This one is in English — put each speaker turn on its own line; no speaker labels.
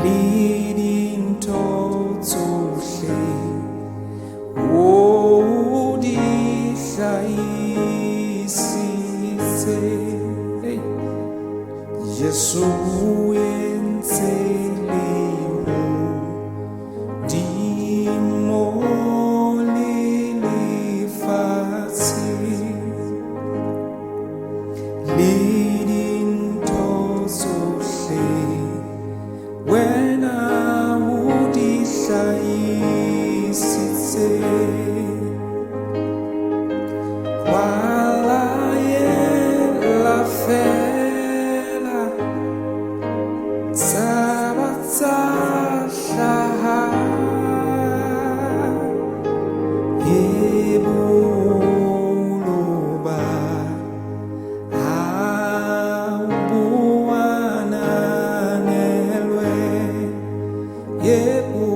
leading towards oh, hey, Yesu enzelimo dimolilifasi leading towards when I would while I am la fela sabatasha ebuluba abuana nelwe yebuluba